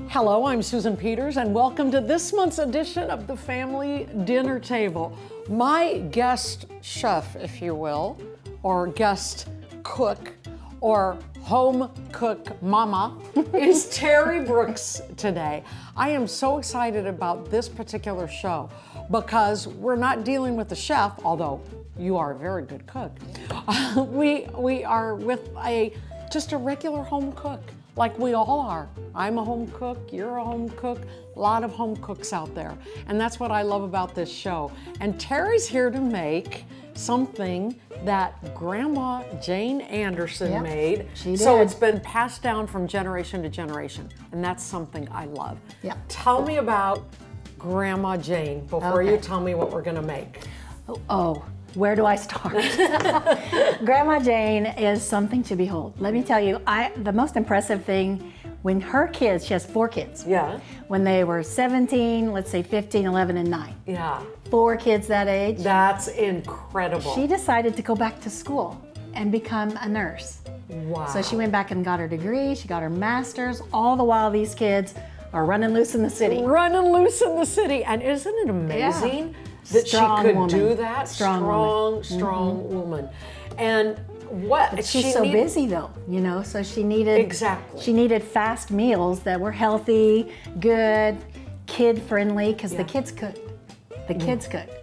Hello, I'm Susan Peters, and welcome to this month's edition of the Family Dinner Table. My guest chef, if you will, or guest cook, or home cook mama is Terri Brooks today. I am so excited about this particular show because we're not dealing with the chef, although you are a very good cook. We are with just a regular home cook, like we all are. I'm a home cook, you're a home cook, a lot of home cooks out there. And that's what I love about this show. And Terri's here to make something that Grandma Jane Anderson made. She did. So it's been passed down from generation to generation. And that's something I love. Yep. Tell me about Grandma Jane before you tell me what we're gonna make. Where do I start? Grandma Jane is something to behold. Let me tell you, the most impressive thing, when her kids, she has 4 kids. Yeah. When they were 17, let's say 15, 11, and 9. Yeah. 4 kids that age. That's incredible. She decided to go back to school and become a nurse. Wow. So she went back and got her degree, she got her master's, all the while these kids are running loose in the city. Running loose in the city. And isn't it amazing that Strong she could woman. do that? Strong woman. And what but she's so busy though, you know, so she needed she needed fast meals that were healthy, good, kid friendly, because the kids cooked. The kids cooked.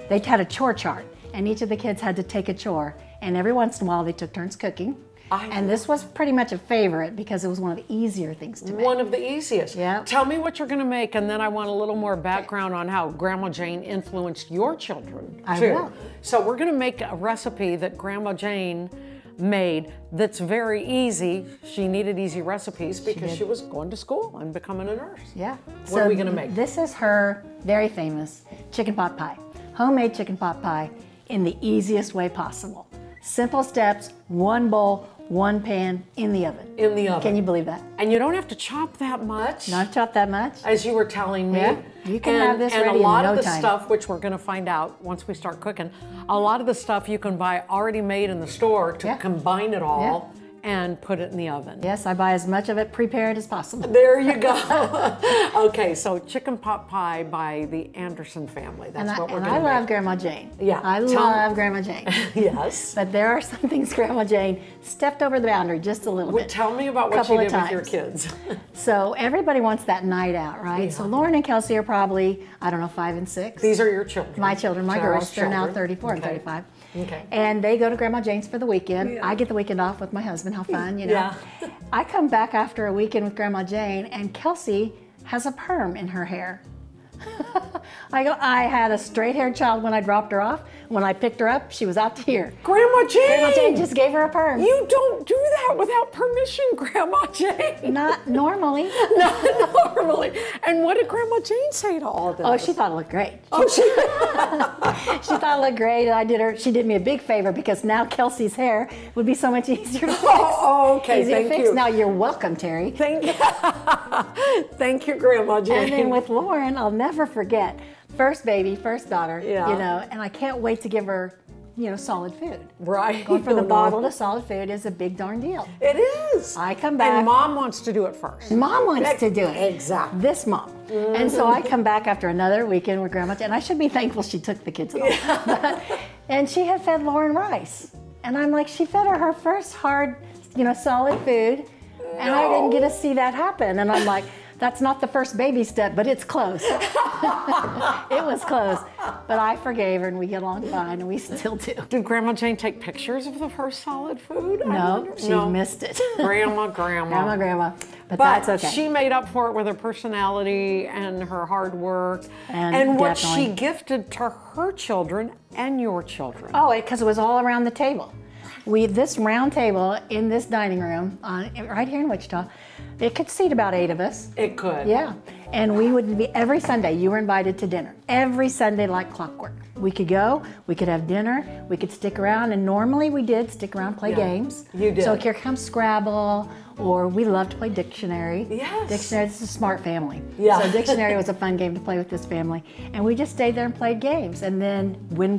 They had a chore chart, and each of the kids had to take a chore, and every once in a while they took turns cooking. And this was pretty much a favorite because it was one of the easier things to make. One of the easiest. Yeah. Tell me what you're going to make, and then I want a little more background on how Grandma Jane influenced your children, too. I will. So we're going to make a recipe that Grandma Jane made that's very easy. She needed easy recipes because she was going to school and becoming a nurse. Yeah. What are we going to make? This is her very famous chicken pot pie. Homemade chicken pot pie in the easiest way possible. Simple steps, 1 bowl, 1 pan in the oven. In the oven. Can you believe that? And you don't have to chop that much. Not chop that much. As you were telling me. Yeah, you can have this ready in no time. And a lot of the stuff, which we're going to find out once we start cooking, a lot of the stuff you can buy already made in the store to combine it all and put it in the oven. Yes, I buy as much of it prepared as possible. There you go. Okay, so chicken pot pie by the Anderson family. That's what we're going to make. And I love Grandma Jane. Yeah. I love Grandma Jane. Yes. But there are some things Grandma Jane stepped over the boundary just a little bit. Tell me about what you did with your kids. So everybody wants that night out, right? Yeah. So Lauren and Kelsey are probably, I don't know, 5 and 6. These are your children. My children, my girls. They're now 34 and 35. Okay. And they go to Grandma Jane's for the weekend. I get the weekend off with my husband. How fun, you know? Yeah. I come back after a weekend with Grandma Jane, and Kelsey has a perm in her hair. I had a straight-haired child when I dropped her off. When I picked her up, she was out to here. Grandma Jane! Grandma Jane just gave her a perm. You don't do that without permission, Grandma Jane. Not normally. Not normally. And what did Grandma Jane say to all this? Oh, she thought it looked great. She thought it looked great, and she did me a big favor because now Kelsey's hair would be so much easier to fix. Oh, okay, Easy thank to fix. you. Now you're welcome, Terri. Thank you. Thank you, Grandma Jane. And then with Lauren, I'll never forget. First baby, first daughter, you know, and I can't wait to give her, you know, solid food. Right. Going from the bottle to solid food is a big darn deal. It is. I come back. And Mom wants to do it first. Mom wants to do it. Exactly. This mom. And so I come back after another weekend with Grandma, and I should be thankful she took the kids home. And she had fed Lauren rice. And I'm like, she fed her first hard, you know, solid food. And I didn't get to see that happen. And I'm like, that's not the first baby step, but it's close. It was close. But I forgave her, and we get along fine, and we still do. Did Grandma Jane take pictures of the first solid food? No, she missed it. Grandma. Grandma. But that's okay. She made up for it with her personality and her hard work. And what she gifted to her children and your children. Oh, because it was all around the table. This round table in this dining room, right here in Wichita, it could seat about 8 of us. It could. Yeah. And we would be, every Sunday, you were invited to dinner. Every Sunday like clockwork. We could go, we could have dinner, we could stick around, and normally we did stick around, play games. You did. So here comes Scrabble, or we loved to play Dictionary. Yes. Dictionary, this is a smart family. Yeah. So Dictionary was a fun game to play with this family. And we just stayed there and played games. And then when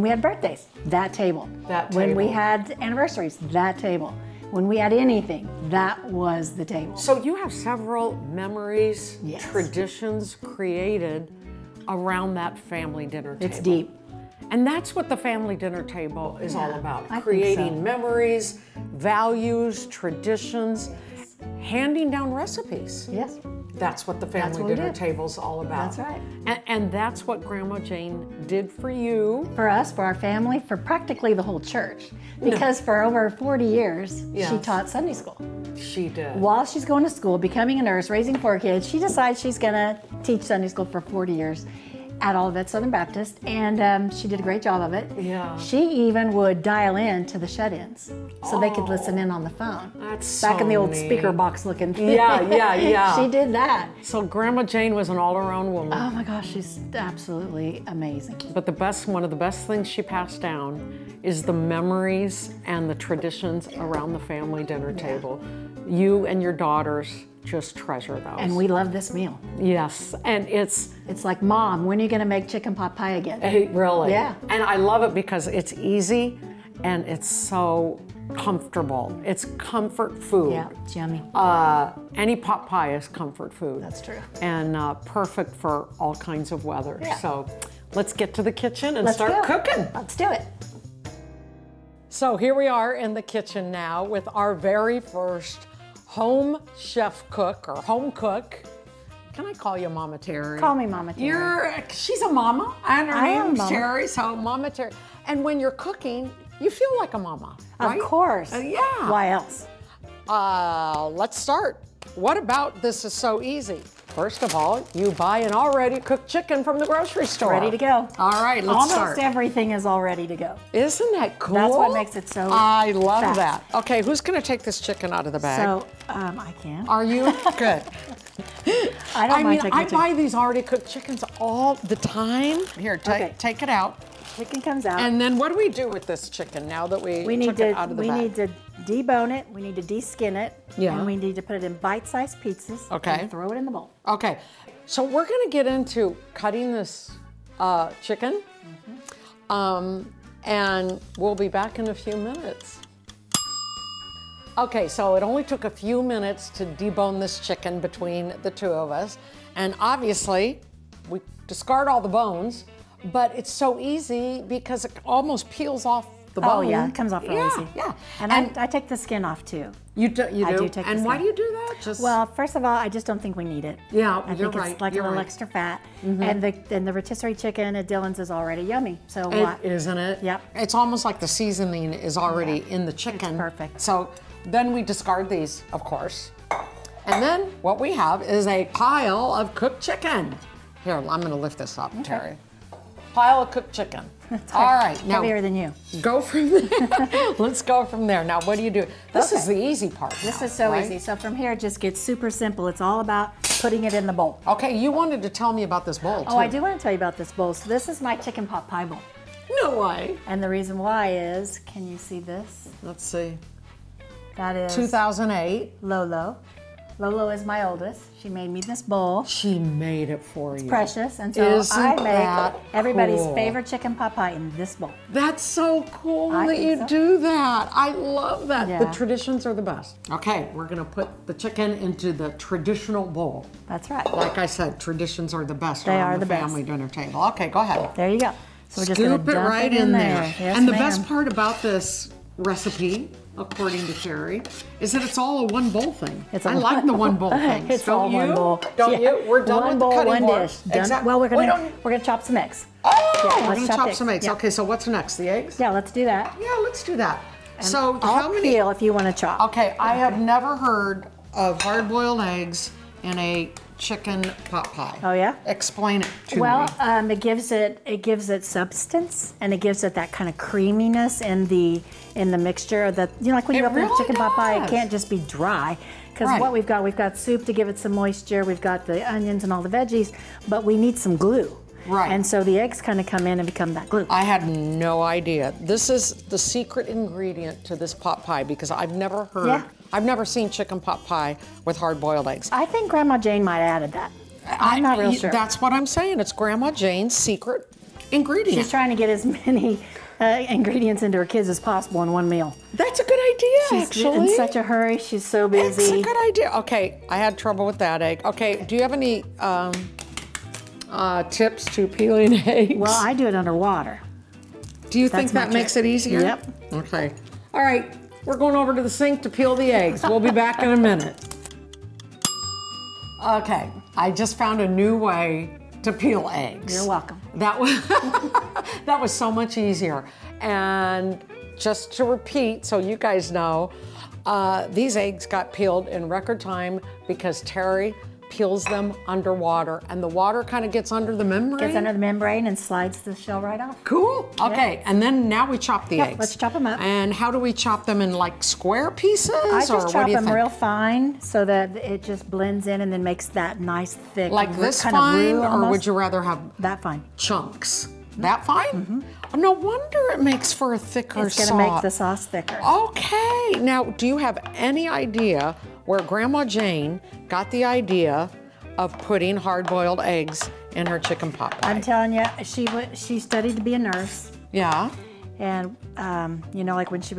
we had birthdays, that table. That When we table. had anniversaries, that table. When we had anything, that was the table. So you have several memories, Yes. traditions created around that family dinner table. It's deep. And that's what the family dinner table is all Yeah, about. I think Creating so. memories, values, traditions, handing down recipes. Yes. That's what the family what we dinner did. table's all about. That's right. And that's what Grandma Jane did for you. For us, for our family, for practically the whole church. Because for over 40 years, she Yes. taught Sunday school. She did. While she's going to school, becoming a nurse, raising 4 kids, she decides she's going to teach Sunday school for 40 years at Olivet Southern Baptist, and she did a great job of it. Yeah. She even would dial in to the shut-ins so they could listen in on the phone. That's Back in the so old neat. speaker box looking thing. Yeah. She did that. So Grandma Jane was an all-around woman. Oh my gosh, she's absolutely amazing. But one of the best things she passed down is the memories and the traditions around the family dinner table. You and your daughters just treasure those. And we love this meal. Yes, and it's It's like, Mom, when are you going to make chicken pot pie again? really. Yeah. And I love it because it's easy and it's so comfortable. It's comfort food. Yeah, it's yummy. Any pot pie is comfort food. That's true. And perfect for all kinds of weather. Yeah. So let's get to the kitchen and Let's start do it. cooking. Let's do it. So here we are in the kitchen now with our very first home chef cook or home cook. Can I call you Mama Terri? Call me Mama Terri. She's a mama, and her I am name's Mama. Terri, so Mama Terri. And when you're cooking, you feel like a mama, Of right? course. Yeah. Why else? Let's start. What about this is so easy? First of all, you buy an already cooked chicken from the grocery store. Ready to go. All right, let's Almost start. everything is all ready to go. Isn't that cool? That's what makes it so I love fast. that. Okay, who's going to take this chicken out of the bag? So, I can. Are you? Good. I don't mind taking I the buy these already cooked chickens all the time. Here, Okay. take it out. chicken comes out. And then what do we do with this chicken now that we we need took it out of the bag? need to debone it. We need to deskin it. Yeah. And we need to put it in bite-sized pizzas. Okay. And throw it in the bowl. Okay, so we're going to get into cutting this chicken, and we'll be back in a few minutes. Okay, so it only took a few minutes to debone this chicken between the two of us, and obviously we discard all the bones, but it's so easy because it almost peels off the bone. Oh yeah, it comes off real easy. Yeah, And I take the skin off too. You do? I do take the and why do skin. you do that? Just Well, first of all, I just don't think we need it. Yeah, I you're think right, it's like you're a little right. extra fat. And the rotisserie chicken at Dillon's is already yummy. So what? Isn't it? Yep. It's almost like the seasoning is already in the chicken. perfect. So then we discard these, of course. And then what we have is a pile of cooked chicken. Here, I'm going to lift this up, Terri. Pile of cooked chicken. All right, now Heavier than you. go from there. Let's go from there. Now, what do you do? This is the easy part. This now, is so right? easy. So from here, it just gets super simple. It's all about putting it in the bowl. Okay, you wanted to tell me about this bowl, too. Oh, I do want to tell you about this bowl. So this is my chicken pot pie bowl. No way. And the reason why is, can you see this? Let's see. That is 2008. Lolo. Lolo is my oldest. She made me this bowl. She made it for you. Precious. And so Isn't I that make everybody's cool? favorite chicken pot pie in this bowl. That's so cool I that think you so. do that. I love that. The Yeah. traditions are the best. Okay, we're gonna put the chicken into the traditional bowl. That's right. Like I said, traditions are the best They around are the the family best. dinner table. Okay, go ahead. There you go. So we're just going Scoop to it dump right it in there. Yes, and the ma'am. best part about this recipe, according to Terri, is that it's all a one bowl thing. It's a I like the one bowl thing. It's Don't all you? one bowl. Don't Yeah. you? We're done one with bowl, the cutting one board. dish. Done. Exactly. Well, we're We gonna don't- chop some eggs. Oh, Yeah, we're let's gonna chop chop eggs. some eggs. Yeah. Okay, so what's next? The eggs? Yeah, let's do that. Yeah, let's do that. And So I'll how many? peel if you want to chop. Okay, I have never heard of hard-boiled eggs in a chicken pot pie. Oh yeah. Explain it to Well, me. it gives it substance, and it gives it that kind of creaminess in the mixture. That like when you It open a really chicken pot pie, it does. can't just be dry. Because Right. what we've got soup to give it some moisture, we've got the onions and all the veggies, but we need some glue. Right. And so the eggs kind of come in and become that glue. I had no idea. This is the secret ingredient to this pot pie because I've never heard, Yeah. I've never seen chicken pot pie with hard-boiled eggs. I think Grandma Jane might have added that. I'm not real sure. That's what I'm saying. It's Grandma Jane's secret ingredient. She's trying to get as many ingredients into her kids as possible in one meal. That's a good idea, She's actually. in such a hurry. She's so busy. It's a good idea. Okay, I had trouble with that egg. Okay, do you have any tips to peeling eggs? Well, I do it underwater. Do you think my that makes it easier? Yep. Okay. All right, we're going over to the sink to peel the eggs. We'll be back in a minute. Okay, I just found a new way to peel eggs. You're welcome. That was that was so much easier. And just to repeat, so you guys know, these eggs got peeled in record time because Terri peels them underwater, and the water kind of gets under the membrane. Gets under the membrane and slides the shell right off. Cool. Okay, and then now we chop the eggs. Let's chop them up. And how do we chop them in like square pieces? I or just what chop do you them think? real fine so that it just blends in and then makes that nice thick. Like this kind of fine, roux or would almost. you rather have That fine. chunks? That fine? Oh, no wonder it makes for a thicker It's going sauce. to make the sauce thicker. Okay. Now, do you have any idea where Grandma Jane got the idea of putting hard-boiled eggs in her chicken pot pie? I'm telling you, she studied to be a nurse, Yeah. and you know, like when she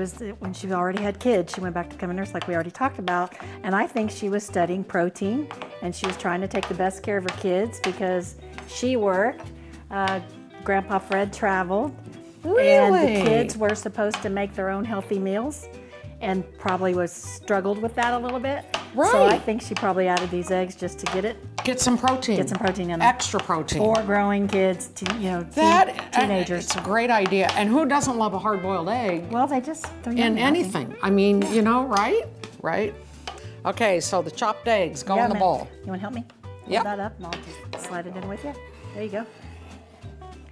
already had kids, she went back to become a nurse, like we already talked about. And I think she was studying protein, and she was trying to take the best care of her kids because she worked. Grandpa Fred traveled, and the kids were supposed to make their own healthy meals, and probably struggled with that a little bit. Right. So I think she probably added these eggs just to Get some protein. get some protein in them. Extra protein. For growing kids, teenagers. It's a great idea. And who doesn't love a hard-boiled egg Well, they're in yummy, aren't they? anything? I mean, you know, right? Right? Okay, so the chopped eggs go in the man. bowl. You want to help me? Yep. Hold that up and I'll just slide it in with you. There you go.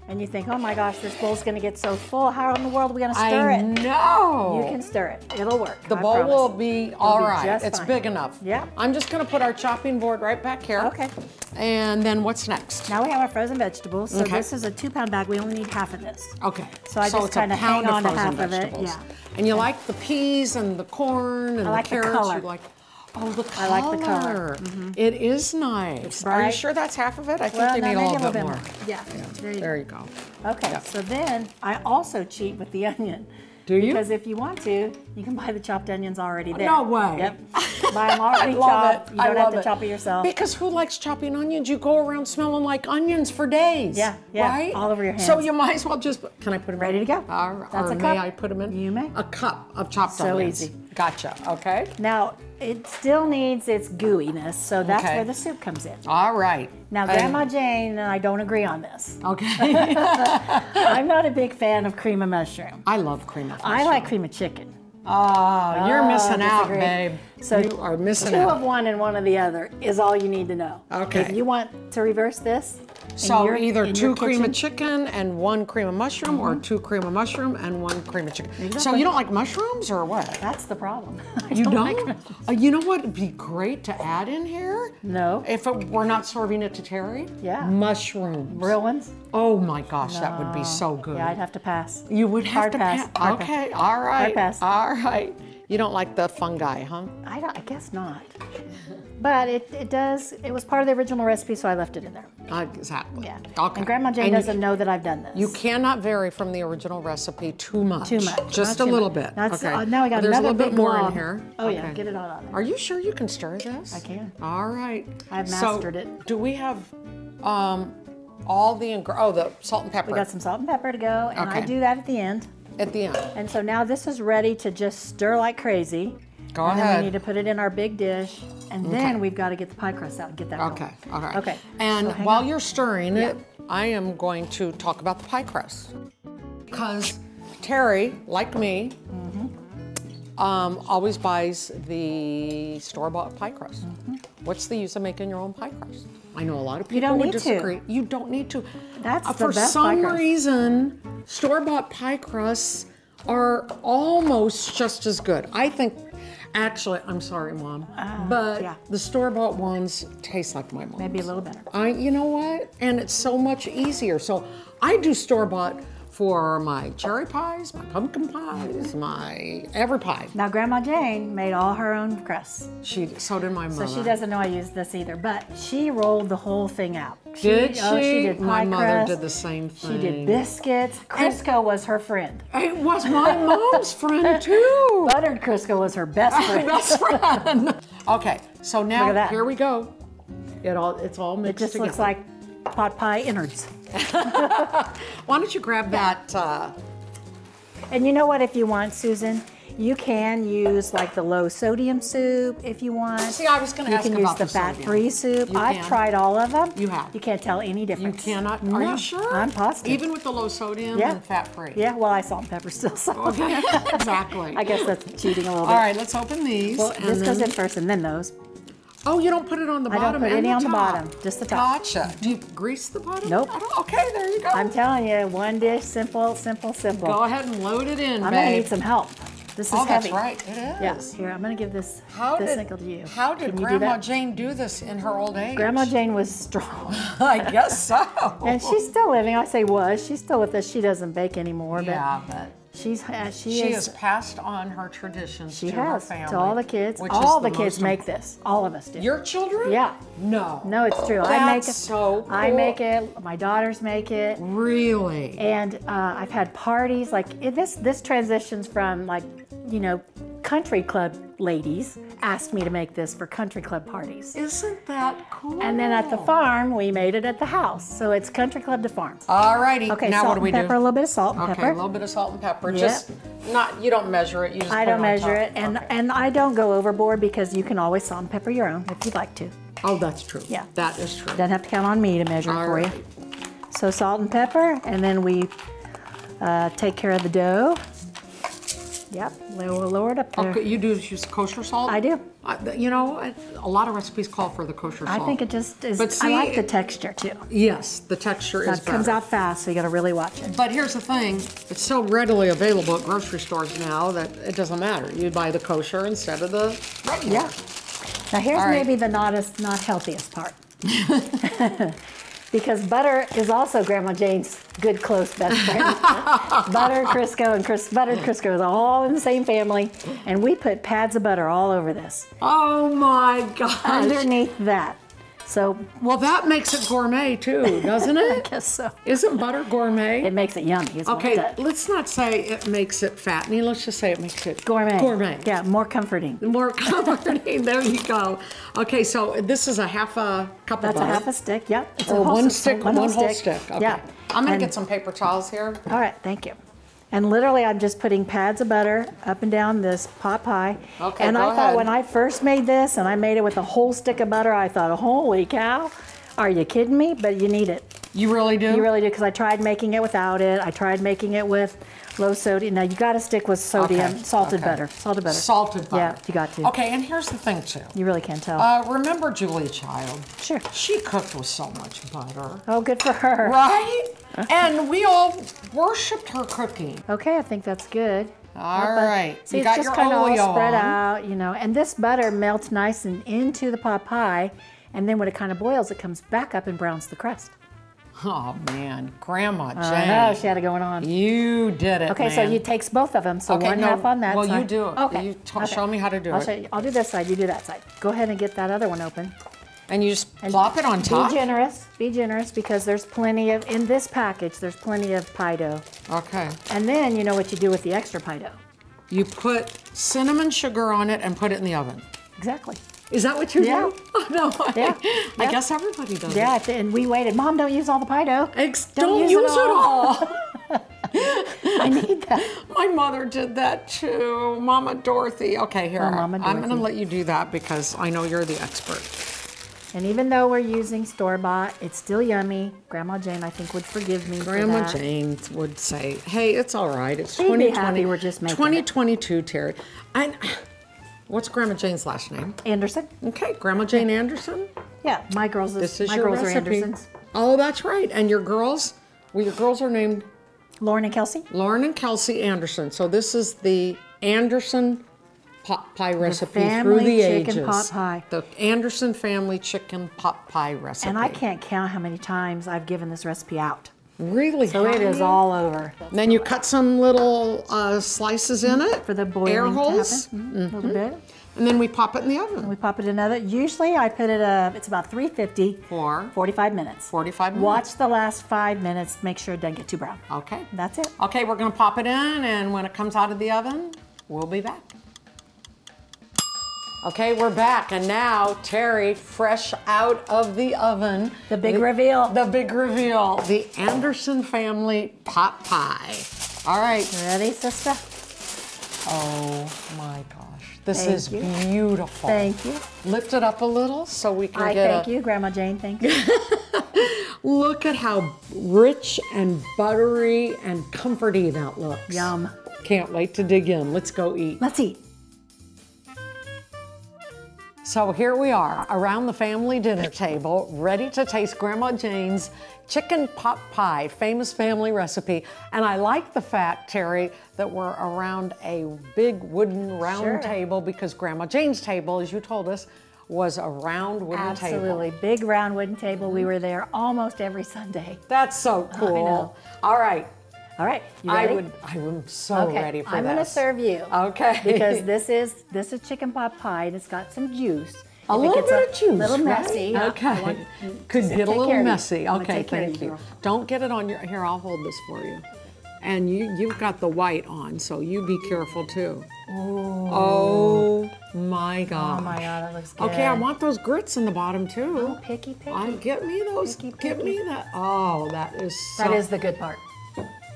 And you think, oh my gosh, this bowl's going to get so full. How in the world are we going to stir I it? know. You can stir it. It'll work. The I bowl promise. will be all right. just It's fine. big enough. Yeah. I'm just going to put our chopping board right back here. Okay. And then what's next? Now we have our frozen vegetables. So Okay. this is a 2-pound bag. We only need half of this. Okay. So I just it's a kinda hang pound of on to frozen half of it, vegetables. yeah. And you like the peas and the corn and like the the carrots. color. You like, oh, the color. I like the color. Mm-hmm. It is nice. Are you bright. sure that's half of it? I think Well, they no, need maybe a little bit more. Yeah. There you go. Okay, Yeah. so then I also cheat with the onion. Do you? Because if you want to, you can buy the chopped onions already there. No way. Yep. Buy them already Love chopped. it. You I don't have love to it. chop it yourself. Because who likes chopping onions? You go around smelling like onions for days. Yeah, yeah, Right? all over your hands. So you might as well just, can I put them Ready in? to go. Or That's a may cup. I put them in? You may. A cup of chopped So onions. easy. Gotcha, okay. Now, it still needs its gooiness, so that's Okay. where the soup comes in. All right. Now, Grandma Jane and I don't agree on this. Okay. I'm not a big fan of cream of mushroom. I love cream of I mushroom. like cream of chicken. Oh, you're missing out, disagree. babe. So you are missing two out. of one and one of the other is all you need to know. Okay. If you want to reverse this, So either in 2 your cream of kitchen- chicken and 1 cream of mushroom, or 2 cream of mushroom and 1 cream of chicken. So Exactly. you don't like mushrooms or what? That's the problem. I You like don't? mushrooms. You know what would be great to add in here? No. If we're not serving it to Terri? Yeah. Mushrooms. Real ones? Oh my gosh, that would be so good. Yeah, I'd have to pass. You would have Hard to pass. pass. Hard Okay, all right. Hard pass. All right. You don't like the fungi, huh? I guess not. But it does, it was part of the original recipe, so I left it in there. Exactly. Yeah. Okay. And Grandma Jane And doesn't know that I've done this. You cannot vary from the original recipe too much. Too much. Just not a too little much. bit. That's, okay. now I got There's a another little bit big more log. in here. Oh yeah, Okay. get it all on there. Are you sure you can stir this? I can. All right. I've mastered it. Do we have all the salt and pepper We got some salt and pepper to go, and I Okay. do that at the end. at the end? And so now this is ready to just stir like crazy. Go and ahead. then we need to put it in our big dish, and then we've got to get the pie crust out and get that going. Okay, all right. Okay. And so hang while on. you're stirring it, I am going to talk about the pie crust. Because Terri, like me, always buys the store-bought pie crust. What's the use of making your own pie crust? I know a lot of people don't would need to. disagree. You don't need to. That's the For best some pie crust. reason, store-bought pie crusts are almost just as good. I think Actually, I'm sorry, Mom, but yeah. the store-bought ones taste like my mom's. Maybe a little better. You know what? And it's so much easier. So I do store-bought for my cherry pies, my pumpkin pies, my every pie. Now, Grandma Jane made all her own crusts. So did my mother. So she doesn't know I use this either, but she rolled the whole thing out. Did she? Oh, she did pie my mother crust. did the same thing. She did biscuits. Crisco was her friend. It was my mom's friend too. Buttered Crisco was her best friend. Best friend. Okay, so Look at now that. here we go. It's all It mixed just together. looks like pot pie innards. Why don't you grab that? And you know what, if you want, Susan, you can use like the low sodium soup if you want. See, I was going to ask You can use about the sodium. fat-free soup. You I've can. tried all of them. You have. You can't tell any You difference. cannot. No, Are you sure? I'm positive. Even with the low sodium Yeah. and fat-free. Yeah, well, I salt and pepper still, so Okay, exactly. I guess that's cheating a little bit. All right, let's open these. Well, and this goes then- in first and then those. Oh, you don't put it on the I don't bottom put and any on the top. bottom, just the top. Gotcha. Do you grease the bottom? Nope. I don't- Okay, there you go. I'm telling you, one dish, simple, simple, simple. Go ahead and load it in, I'm babe. gonna need some help. This is Oh, heavy. that's right. It is. Yeah, here, I'm gonna give this nickel to you. How did Can you do Grandma that? Jane do this in her old age? Grandma Jane was strong. I guess so. And she's still living. I say was. She's still with us. She doesn't bake anymore, Yeah, but but she she has is. passed on her traditions She to her has family. to all the kids. which All is the kids most make this. All of us do. Your children? Yeah. No. No, it's true. I make it. That's so I cool. make it. My daughters make it. Really? And I've had parties like this transitions from like, country club ladies asked me to make this for country club parties. Isn't that cool? And then at the farm, we made it at the house. So it's country club to farm. Alrighty. Okay, now salt what do we and pepper, do? a little bit of salt and Okay, pepper. a little bit of salt and pepper. Yep. Just you don't measure it. You just I put don't it on measure top. it, and Okay. and I don't go overboard because you can always salt and pepper your own if you'd like to. Oh, that's true. Yeah. That is true. Doesn't have to count on me to measure it All for right. you. So salt and pepper, and then we take care of the dough. Yep, lower it up there. Okay, you do use kosher salt? I do. A lot of recipes call for the kosher I salt. think it just is. But I see, like the texture too. Yes, the texture So is it comes better. out fast, so you got to really watch it. But here's the thing, it's so readily available at grocery stores now that it doesn't matter. You buy the kosher instead of the regular. Yeah. Now here's All right. maybe the not healthiest part. Because butter is also Grandma Jane's good, close best friend. Butter, Crisco, and buttered Crisco is all in the same family. And we put pads of butter all over this. Oh my gosh. Underneath that. So, Well, that makes it gourmet too, doesn't I it? guess so. Isn't butter gourmet? It makes it yummy. is what Okay, it does. let's not say it makes it fattening. Let's just say it makes it Gourmet. Gourmet. Yeah, more comforting. More comforting. There you go. Okay, so this is a half a cup That's of a butter. half a stick. Yep. It's a Or whole one stick, stick, one whole stick. Okay. Yeah. I'm gonna And- get some paper towels here. All right, thank you. And literally, I'm just putting pads of butter up and down this pot pie. Okay, and go I thought ahead. when I first made this, and I made it with a whole stick of butter, I thought, holy cow, are you kidding me? But you need it. You really do? You really do, because I tried making it without it. I tried making it with low sodium. Now, you got to stick with sodium, Okay, salted okay. butter. Salted butter. Salted butter. Yeah, you got to. Okay, and here's the thing too. You really can tell. Remember Julia Child? Sure. She cooked with so much butter. Oh, good for her. Right? And we all worshipped her cooking. Okay, I think that's good. All right. See, You it's got just your kind of all oleo spread on. out, and this butter melts nice and into the pot pie, and then when it kind of boils, it comes back up and browns the crust. Oh man, Grandma Jane. I know, she had it going on. You did it, Okay, man. so you takes both of them, so Okay, one no, half on that well, side. you do it. Okay. You okay. show me how to do I'll it. show you. I'll do this side, you do that side. Go ahead and get that other one open. And you just And plop it on top? Be generous, because there's plenty of, in this package, there's plenty of pie dough. Okay. And then you know what you do with the extra pie dough. You put cinnamon sugar on it and put it in the oven. Exactly. Is that what you Yeah. do? Oh, no, Yeah. I Yeah. guess everybody does Yeah, it. and we waited. Mom, don't use all the pie dough. Don't use it all. I need that. My mother did that too. Mama Dorothy. Okay, here. Oh, Mama I'm going to Dorothy. let you do that because I know you're the expert. And even though we're using store-bought, it's still yummy. Grandma Jane, I think, would forgive me Grandma for that. Jane would say, hey, it's all right. It's She'd be 2020. happy we're just making it. 2022, Terry. And what's Grandma Jane's last name? Anderson? Okay, Grandma Jane Anderson. Yeah, my girls, This is my your girls are recipe. Andersons. Oh, that's right. And your girls? Well, your girls are named Lauren and Kelsey? Lauren and Kelsey Anderson. So this is the Anderson pot pie recipe family through the chicken ages. pot pie. The Anderson family chicken pot pie recipe. And I can't count how many times I've given this recipe out. Really? So it is all over. Then you cut some little slices in it. For the boiling air to holes. happen. A little bit. And then we pop it in the oven. We pop it in another. Usually I put it, it's about 350 For 45 minutes. 45 minutes. Watch the last 5 minutes, make sure it doesn't get too brown. Okay. That's it. Okay, we're gonna pop it in, and when it comes out of the oven, we'll be back. Okay, we're back, and now Terri, fresh out of the oven. The big reveal. The big reveal, the Anderson family pot pie. All right. Ready, sister? Oh my gosh, this Thank is you. beautiful. Thank you. Lift it up a little so we can Thank you, Grandma Jane, thank you. Look at how rich and buttery and comforty that looks. Yum. Can't wait to dig in. Let's go eat. Let's eat. So here we are around the family dinner table, ready to taste Grandma Jane's chicken pot pie, famous family recipe. And I like the fact, Terri, that we're around a big wooden round table, because Grandma Jane's table, as you told us, was a round wooden table. Absolutely, big round wooden table. We were there almost every Sunday. That's so cool. I know. All right. All right, you ready? I am so ready for I'm this. going to serve you. Okay. Because this is chicken pot pie, and it's got some juice. A little bit of juice, a little right? messy. Okay. Could get a Take little care of you. messy. I'm gonna Okay, take care of thank you, you. girl. Don't get it on your, here, I'll hold this for you. And you've got the white on, so you be careful too. Ooh. Oh my God. Oh my God, it looks good. Okay, I want those grits in the bottom too. Oh, picky. Get me those, get me that. Oh, that is so. That is the good part.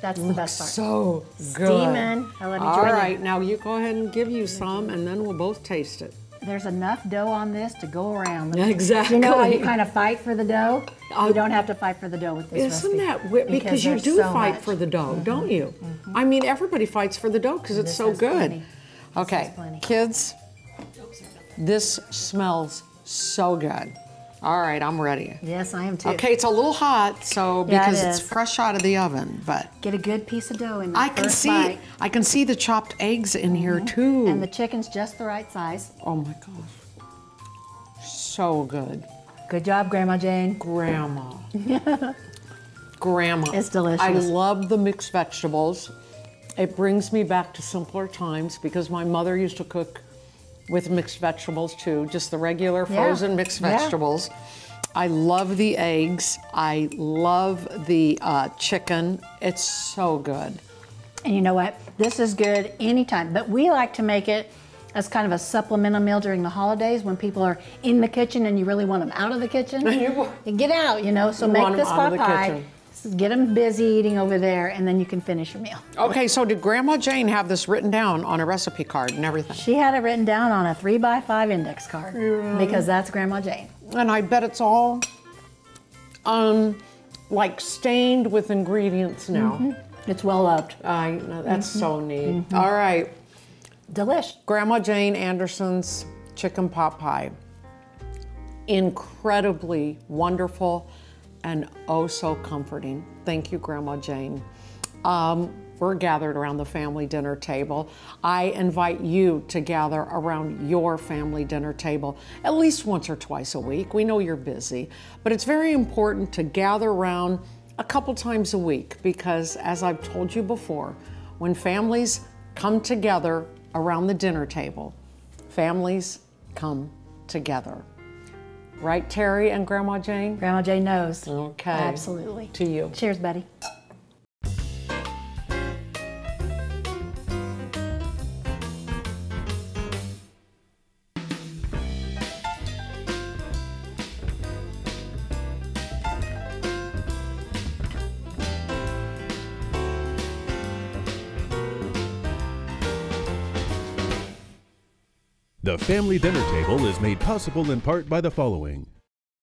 That's the best part. So good. Steaming. Now let me All join right, you. now you go ahead and give you some, and then we'll both taste it. There's enough dough on this to go around. Exactly. You know how you kind of fight for the dough? You don't have to fight for the dough with this Isn't recipe. that weird? Because you there's do so fight much. for the dough, don't you? I mean, everybody fights for the dough because it's This so has good. plenty. Okay, has plenty. kids, this smells so good. All right, I'm ready. Yes, I am too. Okay, it's a little hot, so Yeah, it because it's is. fresh out of the oven, but Get a good piece of dough in the I can first see bite. I can see the chopped eggs in here too. And the chicken's just the right size. Oh my gosh, so good. Good job, Grandma Jane. Grandma. Grandma. It's delicious. I love the mixed vegetables. It brings me back to simpler times because my mother used to cook with mixed vegetables too, just the regular frozen mixed vegetables. I love the eggs. I love the chicken. It's so good. And you know what? This is good anytime, but we like to make it as kind of a supplemental meal during the holidays when people are in the kitchen and you really want them out of the kitchen. And get out, you know, so make want this 'em out of pot the pie. kitchen. Get them busy eating over there, and then you can finish your meal. Okay, so did Grandma Jane have this written down on a recipe card and everything? She had it written down on a 3x5 index card because that's Grandma Jane. And I bet it's all like stained with ingredients now. It's well loved. I know, that's so neat. All right, Delish. Grandma Jane Anderson's chicken pot pie. Incredibly wonderful and oh so comforting. Thank you, Grandma Jane. We're gathered around the family dinner table. I invite you to gather around your family dinner table at least once or twice a week. We know you're busy, but it's very important to gather around a couple times a week because, as I've told you before, when families come together around the dinner table, families come together. Right, Terri and Grandma Jane? Grandma Jane knows. Okay. Absolutely. To you. Cheers, buddy. The Family Dinner Table is made possible in part by the following: